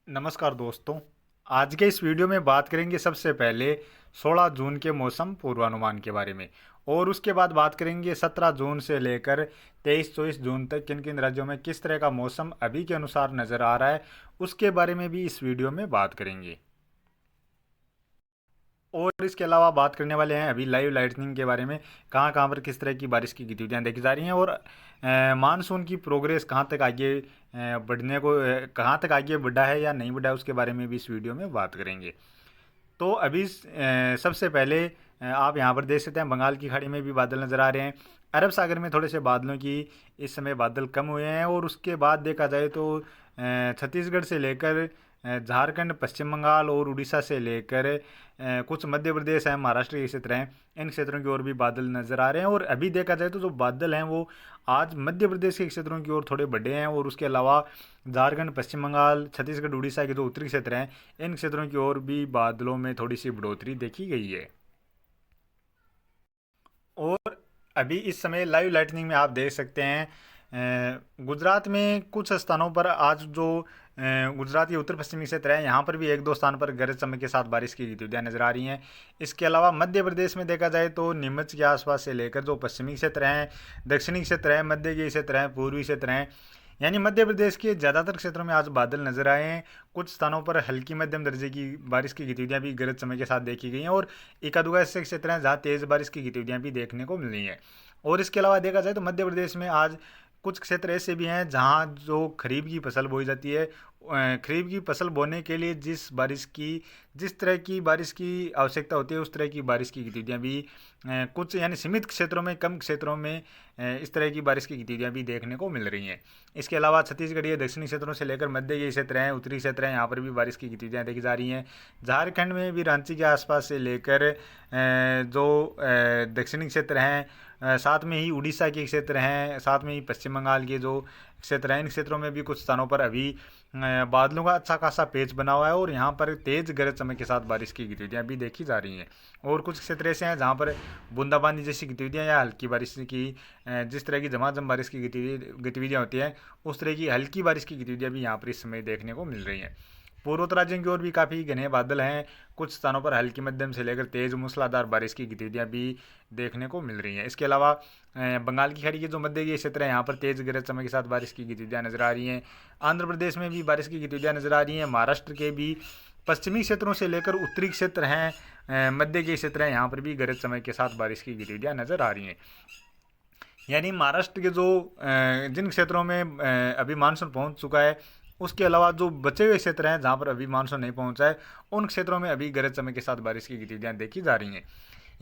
नमस्कार दोस्तों। आज के इस वीडियो में बात करेंगे सबसे पहले 16 जून के मौसम पूर्वानुमान के बारे में। और उसके बाद बात करेंगे 17 जून से लेकर 23-24 जून तक किन किन राज्यों में किस तरह का मौसम अभी के अनुसार नज़र आ रहा है, उसके बारे में भी इस वीडियो में बात करेंगे। और इसके अलावा बात करने वाले हैं अभी लाइव लाइटनिंग के बारे में, कहाँ कहाँ पर किस तरह की बारिश की गतिविधियाँ देखी जा रही हैं और मानसून की प्रोग्रेस कहाँ तक आगे बढ़ने को कहाँ तक आगे बढ़ा है या नहीं बढ़ा है, उसके बारे में भी इस वीडियो में बात करेंगे। तो अभी सबसे पहले आप यहाँ पर देख सकते हैं बंगाल की खाड़ी में भी बादल नज़र आ रहे हैं। अरब सागर में थोड़े से बादलों की इस समय बादल कम हुए हैं। और उसके बाद देखा जाए तो छत्तीसगढ़ से लेकर झारखंड, पश्चिम बंगाल और उड़ीसा से लेकर कुछ मध्य प्रदेश है, महाराष्ट्र के क्षेत्र हैं, इन क्षेत्रों की ओर भी बादल नज़र आ रहे हैं। और अभी देखा जाए तो जो बादल हैं वो आज मध्य प्रदेश के क्षेत्रों की ओर थोड़े बढ़े हैं। और उसके अलावा झारखंड, पश्चिम बंगाल, छत्तीसगढ़, उड़ीसा के जो उत्तरी क्षेत्र हैं, इन क्षेत्रों की ओर भी बादलों में थोड़ी सी बढ़ोतरी देखी गई है। और अभी इस समय लाइव लाइटनिंग में आप देख सकते हैं गुजरात में कुछ स्थानों पर आज जो गुजरात के उत्तर पश्चिमी क्षेत्र है, यहाँ पर भी एक दो स्थान पर गरज चमक के साथ बारिश की गतिविधियाँ नजर आ रही हैं। इसके अलावा मध्य प्रदेश में देखा जाए तो नीमच के आसपास से लेकर जो पश्चिमी क्षेत्र हैं, दक्षिणी क्षेत्र हैं, मध्य के क्षेत्र हैं, पूर्वी क्षेत्र हैं, यानी मध्य प्रदेश के ज़्यादातर क्षेत्रों में आज बादल नजर आए हैं। कुछ स्थानों पर हल्की मध्यम दर्जे की बारिश की गतिविधियां भी गरज चमक के साथ देखी गई हैं। और एकाधुगा ऐसे क्षेत्र हैं जहाँ तेज़ बारिश की गतिविधियां भी देखने को मिल रही हैं। और इसके अलावा देखा जाए तो मध्य प्रदेश में आज कुछ क्षेत्र ऐसे भी हैं जहाँ जो खरीफ की फसल बोई जाती है, खरीफ की फसल बोने के लिए जिस तरह की बारिश की आवश्यकता होती है, उस तरह की बारिश की गतिविधियाँ भी कुछ यानी सीमित क्षेत्रों में, कम क्षेत्रों में इस तरह की बारिश की गतिविधियाँ भी देखने को मिल रही हैं। इसके अलावा छत्तीसगढ़ के दक्षिणी क्षेत्रों से लेकर मध्य के क्षेत्र हैं, उत्तरी क्षेत्र हैं, यहाँ पर भी बारिश की गतिविधियाँ देखी जा रही हैं। झारखंड में भी रांची के आसपास से लेकर जो दक्षिणी क्षेत्र हैं, साथ में ही उड़ीसा के क्षेत्र हैं, साथ में ही पश्चिम बंगाल के जो क्षेत्र हैं, इन क्षेत्रों में भी कुछ स्थानों पर अभी बादलों का अच्छा खासा पेच बना हुआ है। और यहाँ पर तेज़ गरज चमक के साथ बारिश की गतिविधियाँ भी देखी जा रही हैं। और कुछ क्षेत्र ऐसे हैं जहाँ पर बूंदाबांदी जैसी गतिविधियाँ या हल्की बारिश की जिस तरह की झमाझम बारिश की गतिविधियाँ होती हैं, उस तरह की हल्की बारिश की गतिविधियाँ भी यहाँ पर इस समय देखने को मिल रही हैं। पूर्वोत्तर राज्यों की ओर भी काफ़ी घने बादल हैं। कुछ स्थानों पर हल्की मध्यम से लेकर तेज़ मूसलाधार बारिश की गतिविधियाँ भी देखने को मिल रही हैं। इसके अलावा बंगाल की खाड़ी के जो मध्य के क्षेत्र हैं, यहाँ पर तेज़ गरज चमक के साथ बारिश की गतिविधियाँ नजर आ रही हैं। आंध्र प्रदेश में भी बारिश की गतिविधियाँ नजर आ रही हैं। महाराष्ट्र के भी पश्चिमी क्षेत्रों से लेकर उत्तरी क्षेत्र हैं, मध्य के क्षेत्र हैं, यहाँ पर भी गरज चमक के साथ बारिश की गतिविधियाँ नजर आ रही हैं। यानी महाराष्ट्र के जो जिन क्षेत्रों में अभी मानसून पहुंच चुका है, उसके अलावा जो बचे हुए क्षेत्र हैं जहां पर अभी मानसून नहीं पहुंचा है, उन क्षेत्रों में अभी गरज चमक के साथ बारिश की गतिविधियां देखी जा रही हैं।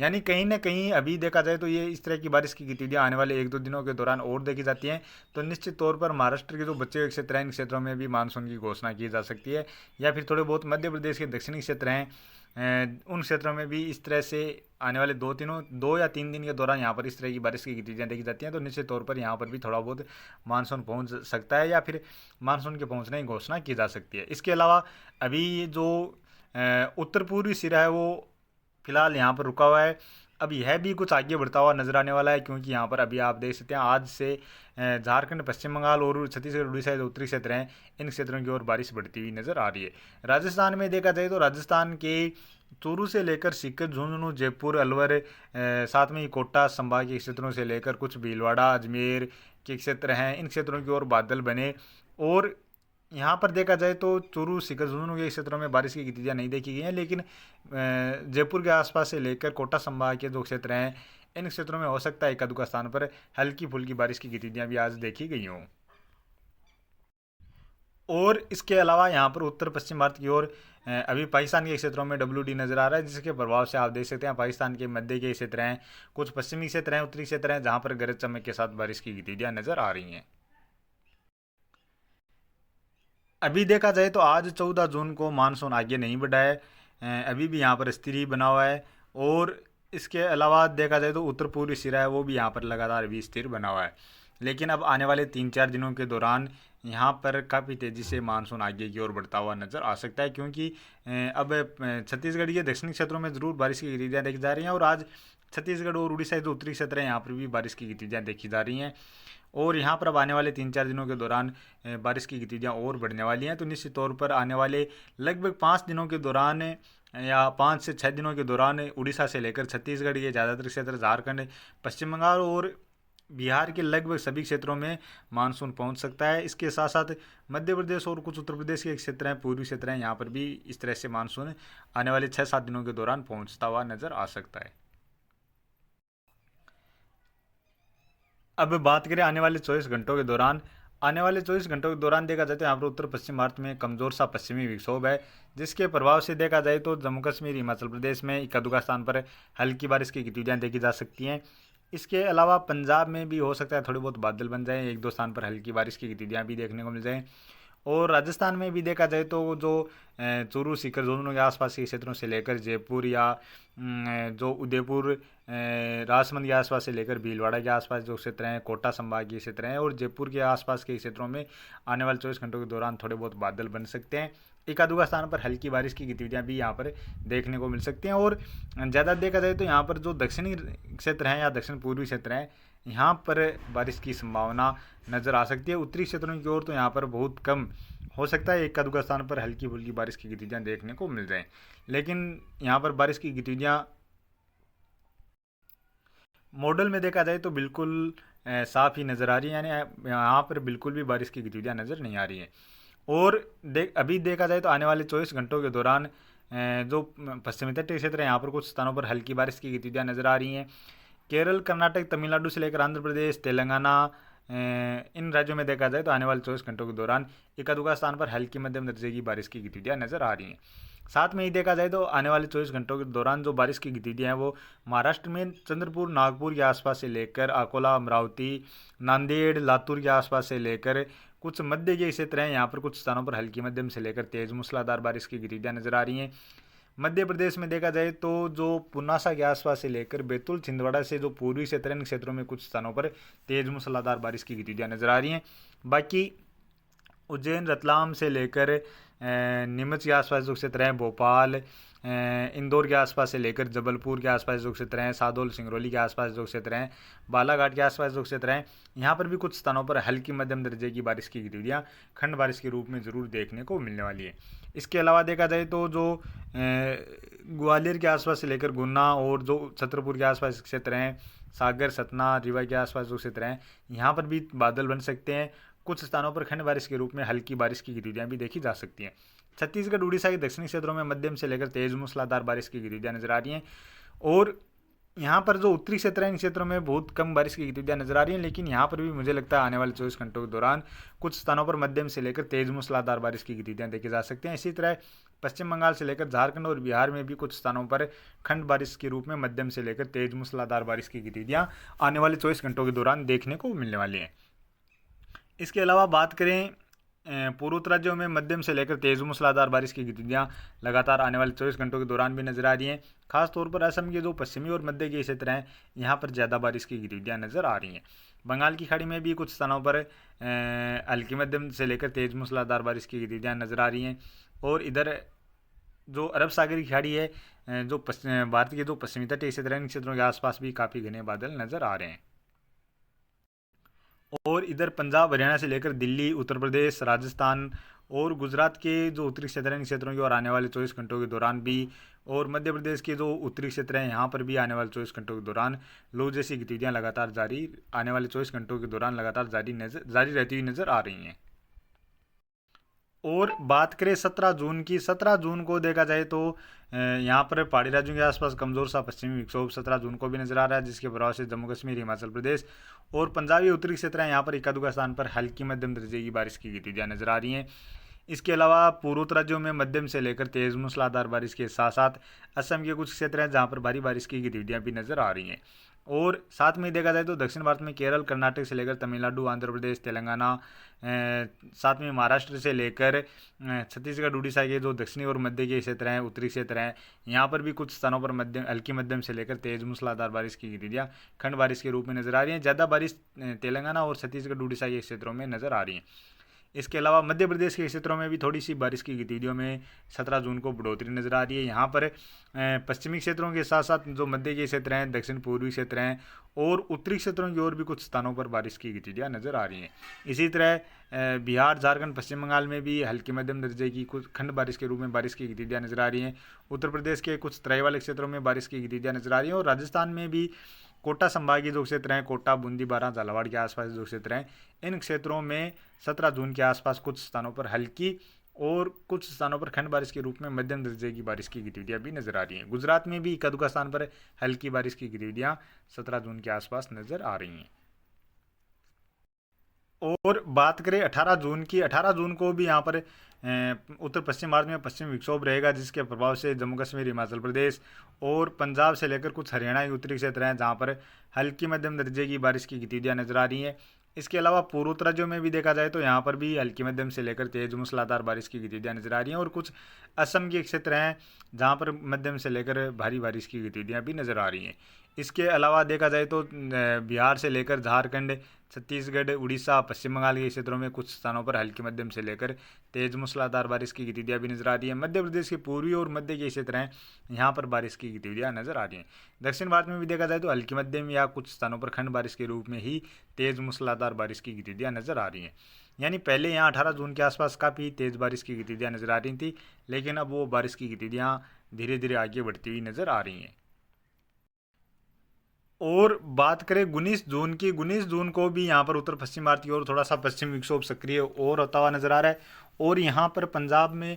यानी कहीं ना कहीं अभी देखा जाए तो ये इस तरह की बारिश की गतिविधियां आने वाले एक दो दिनों के दौरान और देखी जाती हैं। तो निश्चित तौर पर महाराष्ट्र के जो बचे हुए क्षेत्र हैं, इन क्षेत्रों में भी मानसून की घोषणा की जा सकती है। या फिर थोड़े बहुत मध्य प्रदेश के दक्षिणी क्षेत्र हैं, उन क्षेत्रों में भी इस तरह से आने वाले 2 या 3 दिन के दौरान यहाँ पर इस तरह की बारिश की गतिविधियाँ देखी जाती हैं। तो निश्चित तौर पर यहाँ पर भी थोड़ा बहुत मानसून पहुँच सकता है या फिर मानसून के पहुँचने की घोषणा की जा सकती है। इसके अलावा अभी जो उत्तर पूर्वी सिरा है वो फिलहाल यहाँ पर रुका हुआ है। अब यह भी कुछ आगे बढ़ता हुआ नजर आने वाला है, क्योंकि यहाँ पर अभी आप देख सकते हैं आज से झारखंड, पश्चिम बंगाल और छत्तीसगढ़, उड़ीसा जो उत्तरी क्षेत्र हैं, इन क्षेत्रों की ओर बारिश बढ़ती हुई नजर आ रही है। राजस्थान में देखा जाए तो राजस्थान के चूरू से लेकर सीकर, झुंझुनू, जयपुर, अलवर, साथ में ही कोटा संभाग के क्षेत्रों से लेकर कुछ भीलवाड़ा, अजमेर के क्षेत्र हैं, इन क्षेत्रों की ओर बादल बने। और यहाँ पर देखा जाए तो चूरू, सीकर, झुंझुनू के क्षेत्रों में बारिश की गतिविधियाँ नहीं देखी गई हैं, लेकिन जयपुर के आसपास से लेकर कोटा संभाग के जो क्षेत्र हैं, इन क्षेत्रों में हो सकता है एकाधुका स्थान पर हल्की फुल्की बारिश की गतिविधियाँ भी आज देखी गई हों। और इसके अलावा यहाँ पर उत्तर पश्चिम भारत की ओर अभी पाकिस्तान के क्षेत्रों में WD नज़र आ रहा है, जिसके प्रभाव से आप देख सकते हैं पाकिस्तान के मध्य के क्षेत्र हैं, कुछ पश्चिमी क्षेत्र हैं, उत्तरी क्षेत्र हैं, जहाँ पर गरज चमक के साथ बारिश की गतिविधियाँ नज़र आ रही हैं। अभी देखा जाए तो आज 14 जून को मानसून आगे नहीं बढ़ा है, अभी भी यहाँ पर स्थिर ही बना हुआ है। और इसके अलावा देखा जाए तो उत्तर पूर्वी सिरा है वो भी यहाँ पर लगातार भी स्थिर बना हुआ है। लेकिन अब आने वाले 3-4 दिनों के दौरान यहाँ पर काफ़ी तेज़ी से मानसून आगे की ओर बढ़ता हुआ नज़र आ सकता है, क्योंकि अब छत्तीसगढ़ के दक्षिणी क्षेत्रों में ज़रूर बारिश की गतिविधियाँ देखी जा रही हैं। और आज छत्तीसगढ़ और उड़ीसा के जो उत्तरी क्षेत्र हैं, यहाँ पर भी बारिश की गतिविधियाँ देखी जा रही हैं। और यहाँ पर अब आने वाले 3-4 दिनों के दौरान बारिश की गतिविधियाँ और बढ़ने वाली हैं। तो निश्चित तौर पर आने वाले लगभग 5 दिनों के दौरान या 5 से 6 दिनों के दौरान उड़ीसा से लेकर छत्तीसगढ़ के ज़्यादातर क्षेत्र, झारखंड, पश्चिम बंगाल और बिहार के लगभग सभी क्षेत्रों में मानसून पहुंच सकता है। इसके साथ साथ मध्य प्रदेश और कुछ उत्तर प्रदेश के क्षेत्र हैं, पूर्वी क्षेत्र हैं, यहाँ पर भी इस तरह से मानसून आने वाले 6-7 दिनों के दौरान पहुंचता हुआ नजर आ सकता है। अब बात करें आने वाले 24 घंटों के दौरान। आने वाले 24 घंटों के दौरान देखा जाए तो यहाँ पर उत्तर पश्चिम भारत में कमजोर सा पश्चिमी विक्षोभ है, जिसके प्रभाव से देखा जाए तो जम्मू कश्मीर, हिमाचल प्रदेश में इक्का दुक्का स्थान पर हल्की बारिश की गतिविधियाँ देखी जा सकती हैं। इसके अलावा पंजाब में भी हो सकता है थोड़े बहुत बादल बन जाएं, 1-2 स्थान पर हल्की बारिश की गतिविधियाँ भी देखने को मिल जाएं। और राजस्थान में भी देखा जाए तो जो चूरू, सीकर जोनों के आसपास के क्षेत्रों से लेकर जयपुर या जो उदयपुर, राजसमंद के आसपास से लेकर भीलवाड़ा के आसपास जो क्षेत्र हैं, कोटा संभाग के क्षेत्र हैं और जयपुर के आसपास के क्षेत्रों में आने वाले 24 घंटों के दौरान थोड़े बहुत बादल बन सकते हैं। एक आधुगा स्थान पर हल्की बारिश की गतिविधियाँ भी यहाँ पर देखने को मिल सकती हैं। और ज़्यादा देखा जाए तो यहाँ पर जो दक्षिणी क्षेत्र हैं या दक्षिण पूर्वी क्षेत्र हैं, यहाँ पर बारिश की संभावना नज़र आ सकती है। उत्तरी क्षेत्रों की ओर तो यहाँ पर बहुत कम हो सकता है, एक आधुगा स्थान पर हल्की फुल्की बारिश की गतिविधियाँ देखने को मिल जाएं। लेकिन यहाँ पर बारिश की गतिविधियाँ मॉडल में देखा जाए तो बिल्कुल साफ़ ही नज़र आ रही है, यानी यहाँ पर बिल्कुल भी बारिश की गतिविधियाँ नज़र नहीं आ रही हैं। और अभी देखा जाए तो आने वाले 24 घंटों के दौरान जो पश्चिमी तटीय क्षेत्र है, यहाँ पर कुछ स्थानों पर हल्की बारिश की गतिविधियाँ नज़र आ रही हैं। केरल, कर्नाटक, तमिलनाडु से लेकर आंध्र प्रदेश, तेलंगाना, इन राज्यों में देखा जाए तो आने वाले 24 घंटों के दौरान एका दुका स्थान पर हल्की मध्यम दर्जे की बारिश की गतिविधियाँ नज़र आ रही हैं। साथ में ही देखा जाए तो आने वाले 24 घंटों के दौरान जो बारिश की गतिविधियाँ हैं वो महाराष्ट्र में चंद्रपुर, नागपुर के आसपास से लेकर अकोला, अमरावती, नांदेड़, लातूर के आसपास से लेकर कुछ मध्य के क्षेत्र हैं, यहाँ पर कुछ स्थानों पर हल्की मध्यम से लेकर तेज़ मूसलाधार बारिश की गतिविधियाँ नज़र आ रही हैं। मध्य प्रदेश में देखा जाए तो जो पुनासा के आसपास से लेकर बैतूल, छिंदवाड़ा से जो पूर्वी क्षेत्र हैं, इन क्षेत्रों में कुछ स्थानों पर तेज़ मूसलाधार बारिश की गतिविधियाँ नज़र आ रही हैं। बाकी उज्जैन, रतलाम से लेकर नीमच के आसपास जो क्षेत्र हैं, भोपाल, इंदौर के आसपास से लेकर जबलपुर के आसपास जो क्षेत्र हैं, सादोल, सिंगरौली के आसपास जो क्षेत्र हैं, बालाघाट के आसपास जो क्षेत्र हैं, यहाँ पर भी कुछ स्थानों पर हल्की मध्यम दर्जे की बारिश की गतिविधियाँ खंड बारिश के रूप में ज़रूर देखने को मिलने वाली है। इसके अलावा देखा जाए तो जो ग्वालियर के आसपास से लेकर गुना और जो छतरपुर के आसपास क्षेत्र हैं, सागर, सतना, रीवा के आसपास जो क्षेत्र हैं, यहाँ पर भी बादल बन सकते हैं। कुछ स्थानों पर खंड बारिश के रूप में हल्की बारिश की गतिविधियाँ भी देखी जा सकती हैं। छत्तीसगढ़, उड़ीसा के दक्षिणी क्षेत्रों में मध्यम से लेकर तेज मूसलाधार बारिश की गतिविधियाँ नजर आ रही हैं। और यहाँ पर जो उत्तरी क्षेत्र हैं, इन क्षेत्रों में बहुत कम बारिश की गतिविधियाँ नजर आ रही हैं, लेकिन यहाँ पर भी मुझे लगता है आने वाले 24 घंटों के दौरान कुछ स्थानों पर मध्यम से लेकर तेज मूसलाधार बारिश की गतिविधियाँ देखी जा सकती हैं। इसी तरह पश्चिम बंगाल से लेकर झारखंड और बिहार में भी कुछ स्थानों पर खंड बारिश के रूप में मध्यम से लेकर तेज मूसलाधार बारिश की गतिविधियाँ आने वाले 24 घंटों के दौरान देखने को मिलने वाली हैं। इसके अलावा बात करें पूर्वोत्तर राज्यों में मध्यम से लेकर तेज मूसलाधार बारिश की गतिविधियाँ लगातार आने वाले 24 घंटों के दौरान भी नजर आ रही हैं। खासतौर पर असम के जो पश्चिमी और मध्य के क्षेत्र हैं, यहाँ पर ज़्यादा बारिश की गतिविधियाँ नजर आ रही हैं। बंगाल की खाड़ी में भी कुछ स्थानों पर हल्की मध्यम से लेकर तेज मूसलाधार बारिश की गतिविधियाँ नजर आ रही हैं। और इधर जो अरब सागर की खाड़ी है, जो भारत के जो पश्चिमी तटीय क्षेत्र हैं, इन क्षेत्रों के आसपास भी काफ़ी घने बादल नजर आ रहे हैं। और इधर पंजाब, हरियाणा से लेकर दिल्ली, उत्तर प्रदेश, राजस्थान और गुजरात के जो उत्तरी क्षेत्र हैं, इन क्षेत्रों की ओर आने वाले 24 घंटों के दौरान भी, और मध्य प्रदेश के जो उत्तरी क्षेत्र हैं, यहाँ पर भी आने वाले 24 घंटों के दौरान लू जैसी गतिविधियाँ लगातार जारी आने वाले 24 घंटों के दौरान लगातार जारी रहती हुई नजर आ रही हैं। और बात करें 17 जून की, 17 जून को देखा जाए तो यहाँ पर पहाड़ी राज्यों के आसपास कमज़ोर सा पश्चिमी विक्षोभ 17 जून को भी नजर आ रहा है, जिसके प्रभाव से जम्मू कश्मीर, हिमाचल प्रदेश और पंजाबी उत्तरी क्षेत्र हैं, यहाँ पर इक्का दुक्का स्थान पर हल्की मध्यम दर्जे की बारिश की गतिविधियाँ नजर आ रही हैं। इसके अलावा पूर्वोत्तर राज्यों में मध्यम से लेकर तेज मूसलाधार बारिश के साथ साथ असम के कुछ क्षेत्र हैं जहाँ पर भारी बारिश की गतिविधियाँ भी नजर आ रही हैं। और साथ में देखा जाए तो दक्षिण भारत में केरल, कर्नाटक से लेकर तमिलनाडु, आंध्र प्रदेश, तेलंगाना, साथ में महाराष्ट्र से लेकर छत्तीसगढ़, उड़ीसा के जो दक्षिणी और मध्य के क्षेत्र हैं, उत्तरी क्षेत्र हैं, यहाँ पर भी कुछ स्थानों पर हल्की मध्यम से लेकर तेज मूसलाधार बारिश की गतिविधियाँ खंड बारिश के रूप में नजर आ रही हैं। ज़्यादा बारिश तेलंगाना और छत्तीसगढ़, उड़ीसा के क्षेत्रों में नजर आ रही हैं। इसके अलावा मध्य प्रदेश के क्षेत्रों में भी थोड़ी सी बारिश की गतिविधियों में 17 जून को बढ़ोतरी नजर आ रही है। यहाँ पर पश्चिमी क्षेत्रों के साथ साथ जो मध्य के क्षेत्र हैं, दक्षिण पूर्वी क्षेत्र हैं और उत्तरी क्षेत्रों की ओर भी कुछ स्थानों पर बारिश की गतिविधियाँ नजर आ रही हैं। इसी तरह बिहार, झारखंड, पश्चिम बंगाल में भी हल्की मध्यम दर्जे की कुछ खंड बारिश के रूप में बारिश की गतिविधियाँ नजर आ रही हैं। उत्तर प्रदेश के कुछ तराई वाले क्षेत्रों में बारिश की गतिविधियाँ नजर आ रही हैं और राजस्थान में भी कोटा संभागीय जो क्षेत्र हैं, कोटा, बूंदी, बारां, झालावाड़ के आसपास जो क्षेत्र हैं, इन क्षेत्रों में 17 जून के आसपास कुछ स्थानों पर हल्की और कुछ स्थानों पर खंड बारिश के रूप में मध्यम दर्जे की बारिश की गतिविधियां भी नजर आ रही हैं। गुजरात में भी इक्का-दुक्का स्थान पर हल्की बारिश की गतिविधियां 17 जून के आसपास नजर आ रही हैं। और बात करें 18 जून की, 18 जून को भी यहाँ पर उत्तर पश्चिम भारत में पश्चिमी विक्षोभ रहेगा, जिसके प्रभाव से जम्मू कश्मीर, हिमाचल प्रदेश और पंजाब से लेकर कुछ हरियाणा के उत्तरी क्षेत्र हैं जहाँ पर हल्की मध्यम दर्जे की बारिश की गतिविधियाँ नजर आ रही हैं। इसके अलावा पूर्वोत्तर राज्यों में भी देखा जाए तो यहाँ पर भी हल्की मध्यम से लेकर तेज मूसलाधार बारिश की गतिविधियाँ नजर आ रही हैं और कुछ असम के क्षेत्र हैं जहाँ पर मध्यम से लेकर भारी बारिश की गतिविधियाँ भी नजर आ रही हैं। इसके अलावा देखा जाए तो बिहार से लेकर झारखंड, छत्तीसगढ़, उड़ीसा, पश्चिम बंगाल के क्षेत्रों में कुछ स्थानों पर हल्की मध्यम से लेकर तेज मूसलाधार बारिश की गतिविधियाँ भी नजर आ रही है। मध्य प्रदेश के पूर्वी और मध्य के क्षेत्र हैं, यहाँ पर बारिश की गतिविधियाँ नजर आ रही हैं। दक्षिण भारत में भी देखा जाए तो हल्की मध्यम या कुछ स्थानों पर खंड बारिश के रूप में ही तेज मूसलाधार बारिश की गतिविधियाँ नजर आ रही हैं। यानी पहले यहाँ 18 जून के आसपास काफ़ी तेज़ बारिश की गतिविधियाँ नजर आ रही थी, लेकिन अब वो बारिश की गतिविधियाँ धीरे धीरे आगे बढ़ती हुई नजर आ रही हैं। और बात करें 19 जून की, 19 जून को भी यहाँ पर उत्तर पश्चिम भारत की ओर थोड़ा सा पश्चिमी विक्षोभ सक्रिय और होता हुआ नजर आ रहा है और यहाँ पर पंजाब में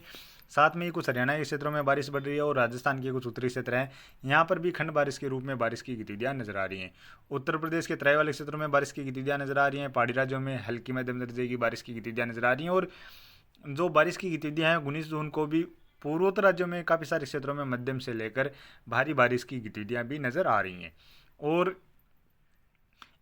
साथ में ही कुछ हरियाणा के क्षेत्रों में बारिश बढ़ रही है और राजस्थान के कुछ उत्तरी क्षेत्र हैं, यहाँ पर भी खंड बारिश के रूप में बारिश की गतिविधियाँ नजर आ रही हैं। उत्तर प्रदेश के तराई वाले क्षेत्रों में बारिश की गतिविधियाँ नजर आ रही हैं। पहाड़ी राज्यों में हल्की मध्यम दर्जे की बारिश की गतिविधियाँ नजर आ रही हैं और जो बारिश की गतिविधियाँ हैं 19 जून को भी पूर्वोत्तर राज्यों में काफ़ी सारे क्षेत्रों में मध्यम से लेकर भारी बारिश की गतिविधियाँ भी नजर आ रही हैं। और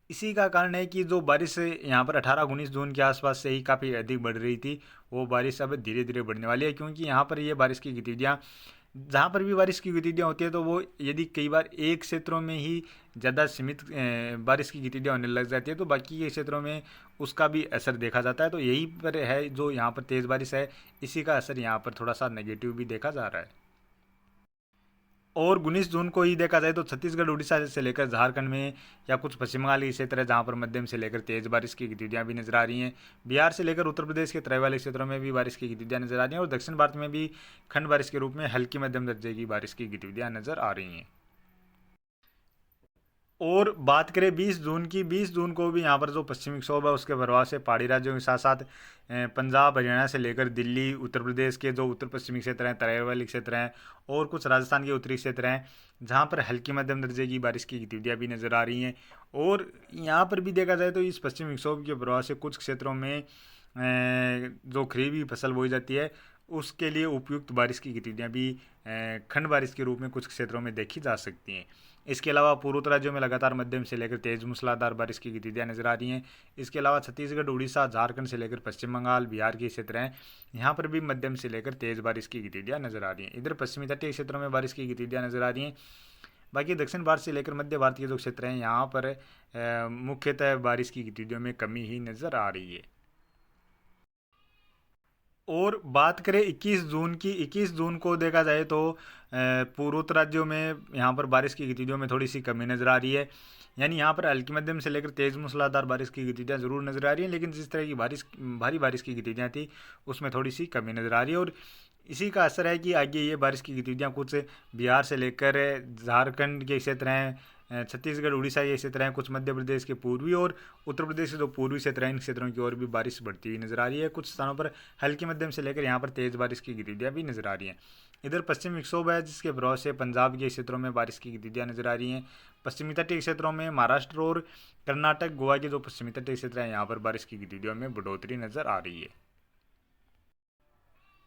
इसी का कारण है कि जो बारिश यहाँ पर 18-19 जून के आसपास से ही काफ़ी अधिक बढ़ रही थी, वो बारिश अब धीरे धीरे बढ़ने वाली है, क्योंकि यहाँ पर ये बारिश की गतिविधियाँ, जहाँ पर भी बारिश की गतिविधियाँ होती है तो वो यदि कई बार एक क्षेत्रों में ही ज़्यादा सीमित बारिश की गतिविधियाँ होने लग जाती है तो बाकी के क्षेत्रों में उसका भी असर देखा जाता है। तो यही पर है जो यहाँ पर तेज़ बारिश है, इसी का असर यहाँ पर थोड़ा सा नेगेटिव भी देखा जा रहा है। और 19 जून को ही देखा जाए तो छत्तीसगढ़, उड़ीसा से लेकर झारखंड में या कुछ पश्चिम बंगाल के क्षेत्र है जहाँ पर मध्यम से लेकर तेज बारिश की गतिविधियाँ भी नजर आ रही हैं। बिहार से लेकर उत्तर प्रदेश के तराई वाले क्षेत्रों में भी बारिश की गतिविधियाँ नजर आ रही हैं और दक्षिण भारत में भी खंड बारिश के रूप में हल्की मध्यम दर्जे की बारिश की गतिविधियाँ नजर आ रही हैं। और बात करें 20 जून की, 20 जून को भी यहाँ पर जो पश्चिमी विक्षोभ है उसके प्रभाव से पहाड़ी राज्यों के साथ साथ पंजाब, हरियाणा से लेकर दिल्ली, उत्तर प्रदेश के जो उत्तर पश्चिमी क्षेत्र हैं, तराई वाले क्षेत्र हैं और कुछ राजस्थान के उत्तरी क्षेत्र हैं जहाँ पर हल्की मध्यम दर्जे की बारिश की गतिविधियाँ भी नजर आ रही हैं। और यहाँ पर भी देखा जाए तो इस पश्चिमी विक्षोभ के प्रभाव से कुछ क्षेत्रों में जो खरीफ फसल बोई जाती है उसके लिए उपयुक्त बारिश की गतिविधियाँ भी खंड बारिश के रूप में कुछ क्षेत्रों में देखी जा सकती हैं। इसके अलावा पूर्वोत्तर राज्यों में लगातार मध्यम से लेकर तेज मूसलाधार बारिश की गतिविधियाँ नजर आ रही हैं। इसके अलावा छत्तीसगढ़, उड़ीसा, झारखंड से लेकर पश्चिम बंगाल, बिहार के क्षेत्र हैं, यहाँ पर भी मध्यम से लेकर तेज बारिश की गतिविधियाँ नजर आ रही हैं। इधर पश्चिमी तटीय क्षेत्रों में बारिश की गतिविधियाँ नजर आ रही हैं। बाकी दक्षिण भारत से लेकर मध्य भारत के जो क्षेत्र हैं यहाँ पर मुख्यतः बारिश की गतिविधियों में कमी ही नजर आ रही है। और बात करें 21 जून की, 21 जून को देखा जाए तो पूर्वोत्तर राज्यों में यहाँ पर बारिश की गतिविधियों में थोड़ी सी कमी नज़र आ रही है। यानी यहाँ पर हल्की मध्यम से लेकर तेज़ मूसलाधार बारिश की गतिविधियाँ ज़रूर नज़र आ रही हैं, लेकिन जिस तरह की भारी बारिश की गतिविधियाँ थी उसमें थोड़ी सी कमी नज़र आ रही है। और इसी का असर है कि आगे ये बारिश की गतिविधियाँ कुछ बिहार से लेकर झारखंड के क्षेत्र हैं, छत्तीसगढ़, उड़ीसा के क्षेत्र हैं, कुछ मध्य प्रदेश के पूर्वी और उत्तर प्रदेश के जो पूर्वी क्षेत्र हैं इन क्षेत्रों की ओर भी बारिश बढ़ती हुई नजर आ रही है। कुछ स्थानों पर हल्की मध्यम से लेकर यहाँ पर तेज़ बारिश की गतिविधियाँ भी नजर आ रही हैं। इधर पश्चिम विक्षोभ है जिसके प्रभाव से पंजाब के क्षेत्रों में बारिश की गतिविधियाँ नजर आ रही हैं। पश्चिमी तटीय क्षेत्रों में महाराष्ट्र और कर्नाटक, गोवा के जो पश्चिमी तटीय क्षेत्र हैं यहाँ पर बारिश की गतिविधियों में बढ़ोतरी नजर आ रही है।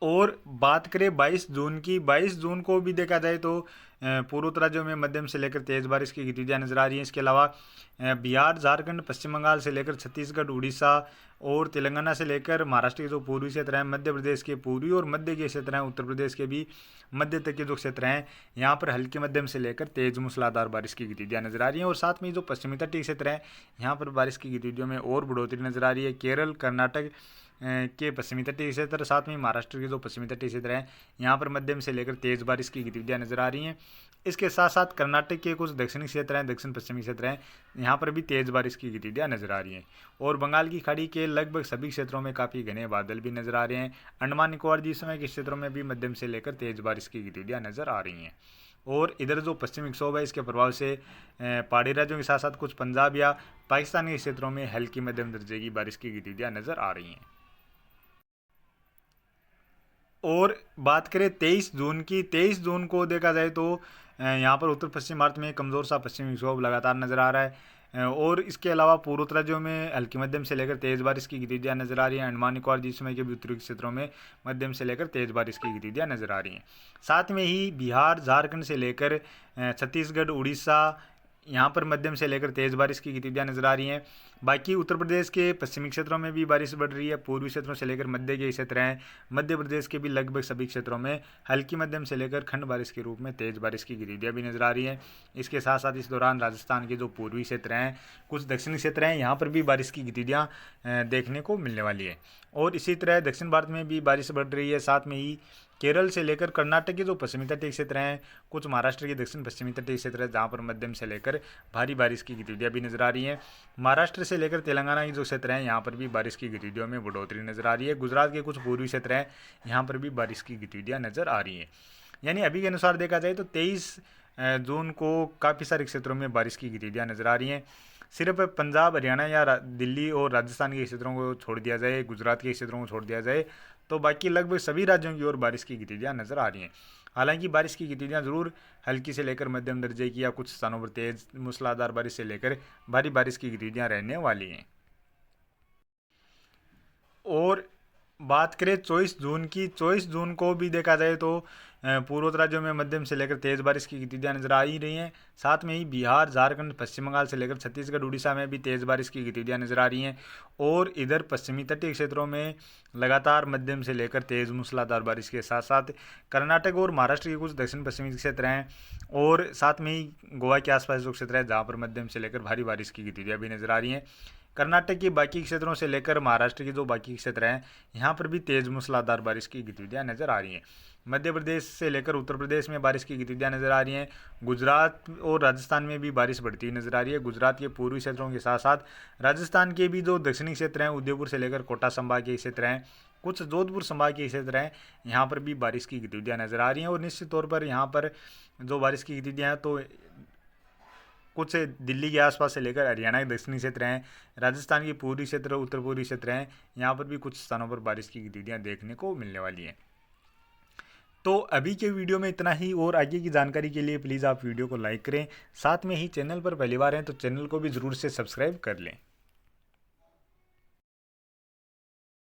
और बात करें 22 जून की, 22 जून को भी देखा जाए तो पूर्वोत्तर राज्यों में मध्यम से लेकर तेज़ बारिश की गतिविधियाँ नजर आ रही हैं। इसके अलावा बिहार, झारखंड, पश्चिम बंगाल से लेकर छत्तीसगढ़, उड़ीसा और तेलंगाना से लेकर महाराष्ट्र के जो पूर्वी क्षेत्र हैं, मध्य प्रदेश के पूर्वी और मध्य के क्षेत्र हैं, उत्तर प्रदेश के भी मध्य तक के जो क्षेत्र हैं यहाँ पर हल्की मध्यम से लेकर तेज मूसलाधार बारिश की गतिविधियाँ नजर आ रही हैं। और साथ में जो पश्चिमी तटीय क्षेत्र हैं यहाँ पर बारिश की गतिविधियों में और बढ़ोतरी नजर आ रही है। केरल, कर्नाटक के पश्चिमी तटीय क्षेत्र, साथ में महाराष्ट्र के जो पश्चिमी तटीय क्षेत्र हैं यहाँ पर मध्यम से लेकर तेज बारिश की गतिविधियाँ नजर आ रही हैं। इसके साथ साथ कर्नाटक के कुछ दक्षिणी क्षेत्र हैं, दक्षिण पश्चिमी क्षेत्र हैं, यहाँ पर भी तेज़ बारिश की गतिविधियाँ नजर आ रही हैं। और बंगाल की खाड़ी के लगभग सभी क्षेत्रों में काफ़ी घने बादल भी नजर आ रहे हैं। अंडमान निकोबार द्वीप समूह के क्षेत्रों में भी मध्यम से लेकर तेज़ बारिश की गतिविधियाँ नजर आ रही हैं। और इधर जो पश्चिमी विक्षोभ है इसके प्रभाव से पहाड़ी राज्यों के साथ साथ कुछ पंजाब या पाकिस्तान के क्षेत्रों में हल्की मध्यम दर्जे की बारिश की गतिविधियाँ नजर आ रही हैं। और बात करें 23 जून की, 23 जून को देखा जाए तो यहाँ पर उत्तर पश्चिम भारत में कमज़ोर सा पश्चिमी विक्षोभ लगातार नजर आ रहा है। और इसके अलावा पूर्वोत्तर राज्यों में हल्की मध्यम से लेकर तेज़ बारिश की गतिविधियाँ नजर आ रही हैं। अंडमान निकोबार द्वीप समूह के भी उत्तरी क्षेत्रों में मध्यम से लेकर तेज़ बारिश की गतिविधियाँ नजर आ रही हैं। साथ में ही बिहार, झारखंड से लेकर छत्तीसगढ़, उड़ीसा, यहाँ पर मध्यम से लेकर तेज़ बारिश की गतिविधियाँ नजर आ रही हैं। बाकी उत्तर प्रदेश के पश्चिमी क्षेत्रों में भी बारिश बढ़ रही है। पूर्वी क्षेत्रों से लेकर मध्य के क्षेत्र हैं, मध्य प्रदेश के भी लगभग सभी क्षेत्रों में हल्की मध्यम से लेकर खंड बारिश के रूप में तेज़ बारिश की गतिविधियाँ भी नजर आ रही हैं। इसके साथ साथ इस दौरान राजस्थान के जो पूर्वी क्षेत्र हैं, कुछ दक्षिणी क्षेत्र हैं, यहाँ पर भी बारिश की गतिविधियाँ देखने को मिलने वाली है। और इसी तरह दक्षिण भारत में भी बारिश बढ़ रही है। साथ में ही केरल से लेकर कर्नाटक के जो पश्चिमी तटीय क्षेत्र हैं, कुछ महाराष्ट्र के दक्षिण पश्चिमी तटीय क्षेत्र है, जहाँ पर मध्यम से लेकर भारी बारिश की गतिविधियाँ भी नजर आ रही हैं। महाराष्ट्र से लेकर तेलंगाना के जो क्षेत्र हैं यहाँ पर भी बारिश की गतिविधियों में बढ़ोतरी नजर आ रही है। गुजरात के कुछ पूर्वी क्षेत्र हैं, यहाँ पर भी बारिश की गतिविधियाँ नजर आ रही हैं। यानी अभी के अनुसार देखा जाए तो 23 जून को काफ़ी सारे क्षेत्रों में बारिश की गतिविधियाँ नजर आ रही हैं। सिर्फ पंजाब, हरियाणा या दिल्ली और राजस्थान के क्षेत्रों को छोड़ दिया जाए, गुजरात के क्षेत्रों को छोड़ दिया जाए, तो बाकी लगभग सभी राज्यों की ओर बारिश की गतिविधियाँ नजर आ रही हैं। हालांकि बारिश की गतिविधियाँ जरूर हल्की से लेकर मध्यम दर्जे की या कुछ स्थानों पर तेज मूसलाधार बारिश से लेकर भारी बारिश की गतिविधियाँ रहने वाली हैं। और बात करें 24 जून की, 24 जून को भी देखा जाए तो पूर्वोत्तर राज्यों में मध्यम से लेकर तेज़ बारिश की गतिविधियाँ नजर आ ही रही हैं। साथ में ही बिहार, झारखंड, पश्चिम बंगाल से लेकर छत्तीसगढ़, उड़ीसा में भी तेज़ बारिश की गतिविधियाँ नजर आ रही हैं। और इधर पश्चिमी तटीय क्षेत्रों में लगातार मध्यम से लेकर तेज़ मूसलाधार बारिश के साथ साथ कर्नाटक और महाराष्ट्र के कुछ दक्षिण पश्चिमी क्षेत्र हैं, और साथ में ही गोवा के आसपास जो क्षेत्र है जहाँ पर मध्यम से लेकर भारी बारिश की गतिविधियाँ भी नजर आ रही हैं। कर्नाटक के बाकी क्षेत्रों से लेकर महाराष्ट्र के जो बाकी क्षेत्र हैं यहाँ पर भी तेज़ मूसलाधार बारिश की गतिविधियाँ नजर आ रही हैं। मध्य प्रदेश से लेकर उत्तर प्रदेश में बारिश की गतिविधियाँ नजर आ रही हैं। गुजरात और राजस्थान में भी बारिश बढ़ती नजर आ रही है। गुजरात के पूर्वी क्षेत्रों के साथ साथ राजस्थान के भी जो दक्षिणी क्षेत्र हैं, उदयपुर से लेकर कोटा संभाग के क्षेत्र हैं, कुछ जोधपुर संभाग के क्षेत्र हैं, यहाँ पर भी बारिश की गतिविधियाँ नजर आ रही हैं। और निश्चित तौर पर यहाँ पर जो बारिश की गतिविधियाँ हैं तो कुछ दिल्ली के आसपास से लेकर हरियाणा के दक्षिणी क्षेत्र हैं, राजस्थान के पूर्वी क्षेत्र, उत्तर पूर्वी क्षेत्र हैं, यहाँ पर भी कुछ स्थानों पर बारिश की गतिविधियाँ देखने को मिलने वाली हैं। तो अभी के वीडियो में इतना ही, और आगे की जानकारी के लिए प्लीज़ आप वीडियो को लाइक करें। साथ में ही चैनल पर पहली बार हैं तो चैनल को भी ज़रूर से सब्सक्राइब कर लें।